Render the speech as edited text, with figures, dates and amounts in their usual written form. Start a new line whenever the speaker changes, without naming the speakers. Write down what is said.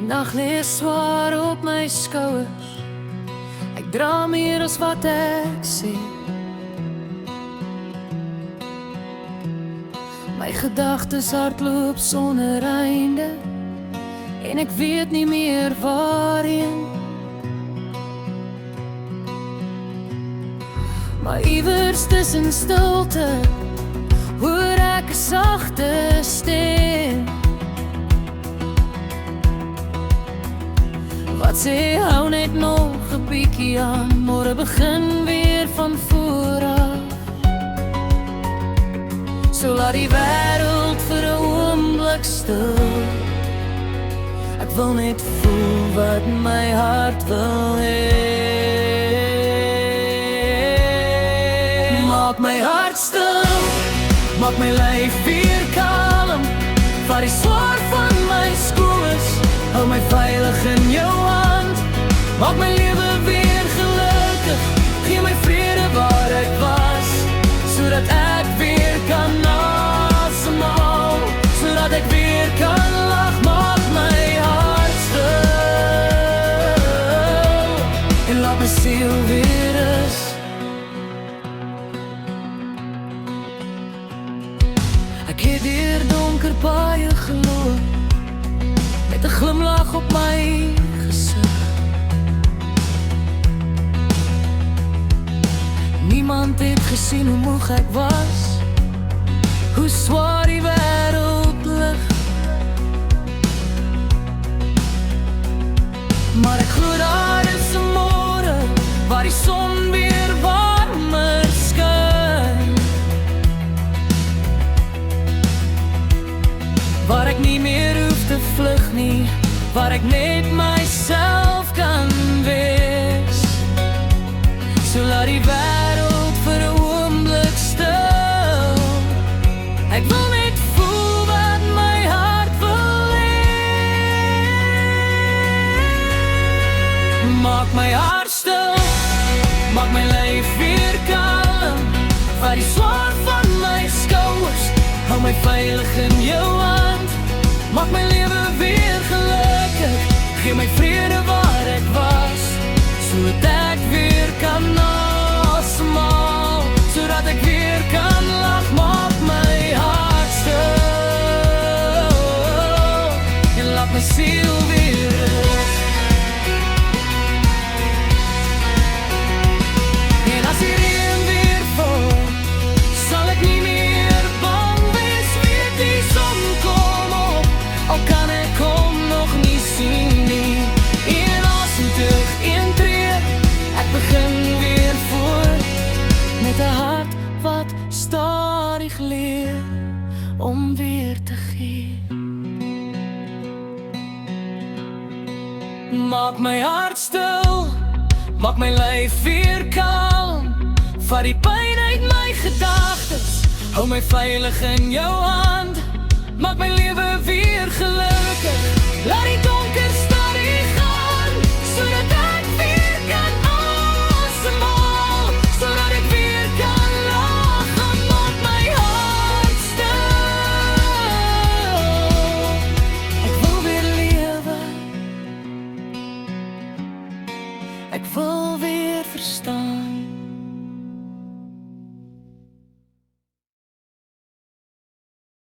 nag lê swaar op my skouers. Ek dra meer as wat ek sê. My gedagtes hardloop sonder einde en ek weet nie meer waarheen. Maar iewers tussen stilte hoor ek 'n sagte stem wat sê hou net nog 'n bietjie aan, môre begin weer van voor af. So laat die wêreld vir 'n oomblik stil. Ek wil net voel wat my hart wil hê. Maak my hart stil, maak my lyf weer kalm. Vat die swaar van my skouers, hou my veilig in jou hand. Maak my lewe weer gelukkig, gee my vrede waar ek was, sodat ek weer kan asemhaal, sodat ek weer kan lag. Maak my hart stil en laat my siel weer rus. Ek het deur donker paaie geloop met 'n glimlag op my gesig. Niemand het gesien hoe moeg ek was, hoe swaar die wêreld lig. Maar ek glo daar is 'n môre waar die son weer warmer skyn, waar ek nie meer hoef te vlug nie, waar ek net myself kan wees. So laat die wêreld vir 'n oomblik stil. Ek wil net voel wat my hart wil hê. Maak my hart stil, maak my lyf weer kalm. Vat die swaar van my skouers, hou my veilig in jou hand. Maak my lewe weer gelukkig, gee my vrede waar ek was, sodat ek weer kan asemhaal, sodat ek weer kan lag. Maak my hart stil en laat my siel weer rus. En as die reën weer val, sal ek nie meer bang wees, weet die son kom op, al kan ek hom nog nie sien nie. Een asem terug, een tree, ek begin weer voor, met 'n hart wat stadig leer om weer te gee. Maak my hart stil, maak my lyf weer kalm. Vat die pyn uit my gedagtes, hou my veilig in jou hand. Maak my lewe weer gelukkig, laat die